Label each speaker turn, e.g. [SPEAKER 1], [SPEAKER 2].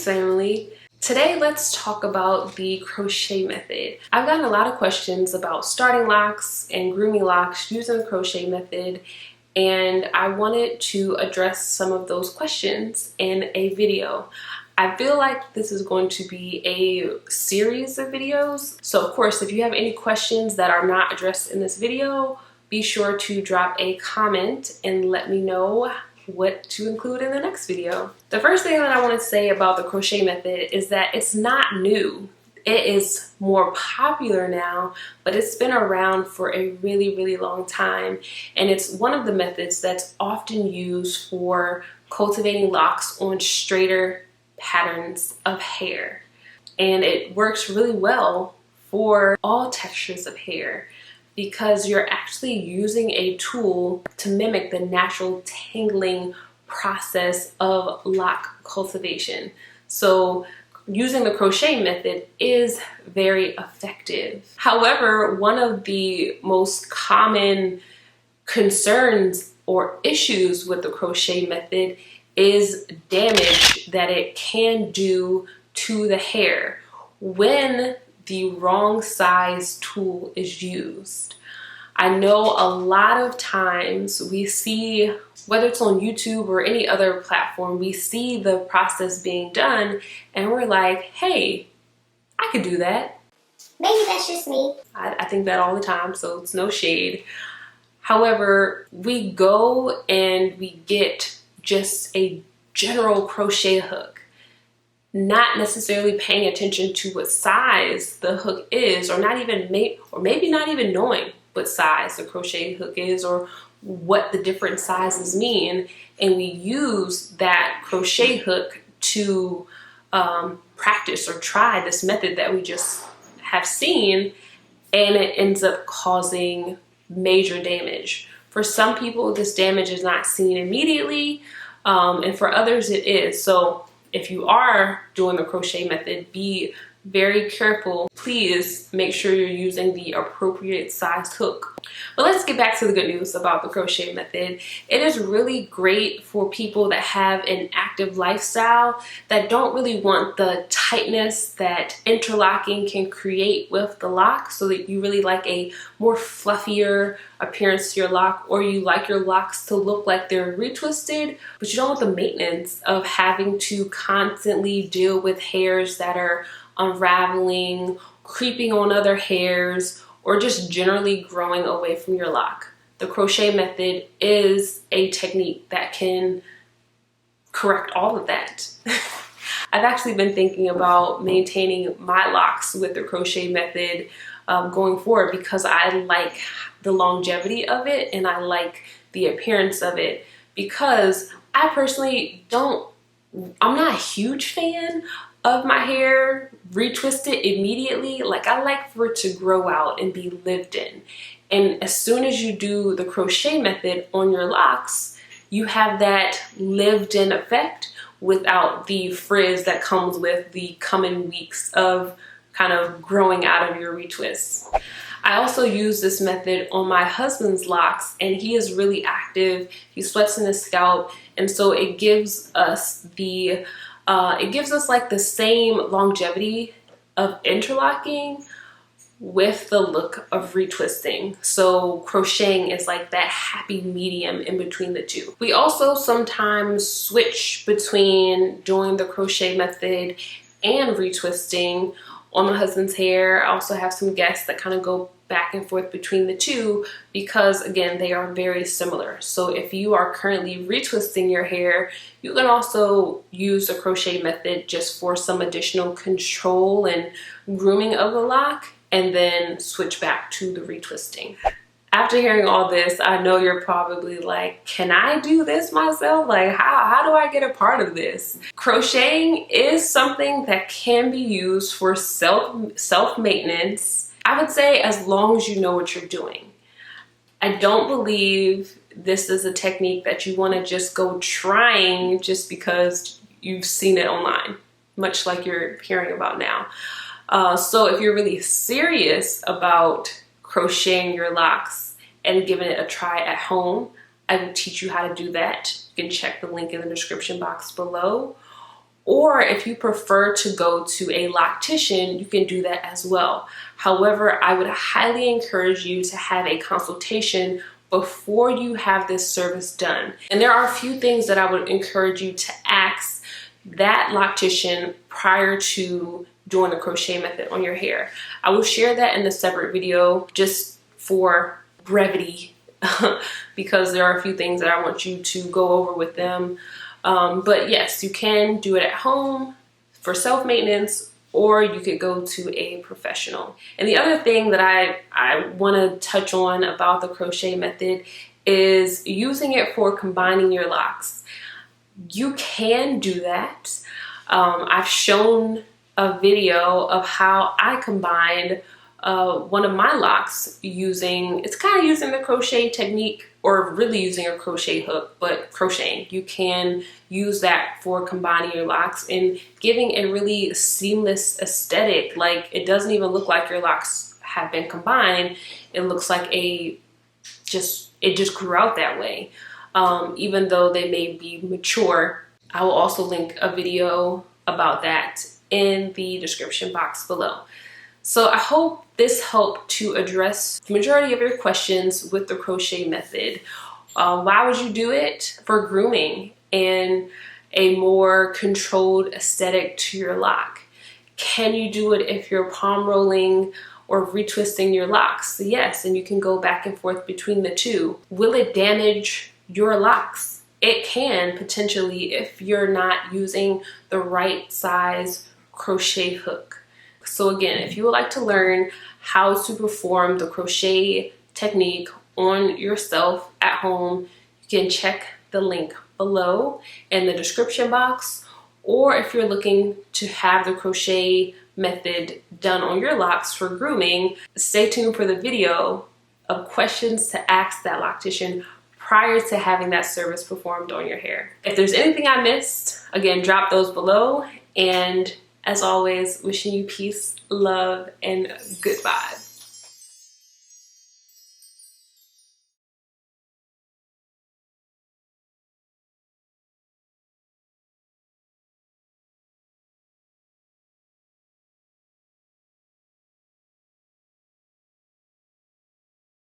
[SPEAKER 1] family. Today let's talk about the crochet method. I've gotten a lot of questions about starting locks and grooming locks using the crochet method, and I wanted to address some of those questions in a video. I feel like this is going to be a series of videos, so of course if you have any questions that are not addressed in this video, be sure to drop a comment and let me know what to include in the next video. The first thing that I want to say about the crochet method is that it's not new. It is more popular now, but it's been around for a really long time, and it's one of the methods that's often used for cultivating locks on straighter patterns of hair, and it works really well for all textures of hair, because you're actually using a tool to mimic the natural tangling process of lock cultivation. So using the crochet method is very effective. However, one of the most common concerns or issues with the crochet method is damage that it can do to the hair when the wrong size tool is used. I know a lot of times we see, whether it's on YouTube or any other platform, we see the process being done and we're like, hey, I could do that.
[SPEAKER 2] Maybe that's just me.
[SPEAKER 1] I think that all the time, so it's no shade. However, we go and we get just a general crochet hook, not necessarily paying attention to what size the hook is, or maybe not even knowing what size the crochet hook is or what the different sizes mean, and we use that crochet hook to practice or try this method that we just have seen, and it ends up causing major damage. For some people, this damage is not seen immediately, and for others it is. So if you are doing the crochet method, be very careful. Please make sure you're using the appropriate sized hook. But let's get back to the good news about the crochet method. It is really great for people that have an active lifestyle, that don't really want the tightness that interlocking can create with the lock, so that you really like a more fluffier appearance to your lock, or you like your locks to look like they're retwisted, but you don't want the maintenance of having to constantly deal with hairs that are unraveling, creeping on other hairs, or just generally growing away from your lock. The crochet method is a technique that can correct all of that. I've actually been thinking about maintaining my locks with the crochet method going forward, because I like the longevity of it and I like the appearance of it, because I personally I'm not a huge fan of my hair retwisted immediately. Like, I like for it to grow out and be lived in. And as soon as you do the crochet method on your locks, you have that lived in effect without the frizz that comes with the coming weeks of kind of growing out of your retwists. I also use this method on my husband's locks, and he is really active. He sweats in his scalp, and so it gives us like the same longevity of interlocking with the look of retwisting. So crocheting is like that happy medium in between the two. We also sometimes switch between doing the crochet method and retwisting on my husband's hair. I also have some guests that kind of go back and forth between the two, because again, they are very similar. So if you are currently retwisting your hair, you can also use the crochet method just for some additional control and grooming of the lock, and then switch back to the retwisting. After hearing all this, I know you're probably like, can I do this myself? Like, how do I get a part of this? Crocheting is something that can be used for self-maintenance. I would say as long as you know what you're doing. I don't believe this is a technique that you want to just go trying just because you've seen it online, much like you're hearing about now. So if you're really serious about crocheting your locks and giving it a try at home, I will teach you how to do that. You can check the link in the description box below. Or if you prefer to go to a loctician, you can do that as well. However, I would highly encourage you to have a consultation before you have this service done. And there are a few things that I would encourage you to ask that loctician prior to doing the crochet method on your hair. I will share that in a separate video just for brevity because there are a few things that I want you to go over with them. But yes, you can do it at home for self-maintenance, or you could go to a professional. And the other thing that I want to touch on about the crochet method is using it for combining your locks. You can do that. I've shown a video of how I combined one of my locks using the crochet technique, or really using a crochet hook, but crocheting. You can use that for combining your locks and giving a really seamless aesthetic. Like, it doesn't even look like your locks have been combined. It looks like it just grew out that way. Even though they may be mature. I will also link a video about that in the description box below. So I hope this helped to address the majority of your questions with the crochet method. Why would you do it? For grooming and a more controlled aesthetic to your lock. Can you do it if you're palm rolling or retwisting your locks? Yes, and you can go back and forth between the two. Will it damage your locks? It can potentially if you're not using the right size crochet hook. So again, if you would like to learn how to perform the crochet technique on yourself at home, you can check the link below in the description box. Or if you're looking to have the crochet method done on your locks for grooming, stay tuned for the video of questions to ask that loctician prior to having that service performed on your hair. If there's anything I missed, again, drop those below. And as always, wishing you peace, love, and good vibes.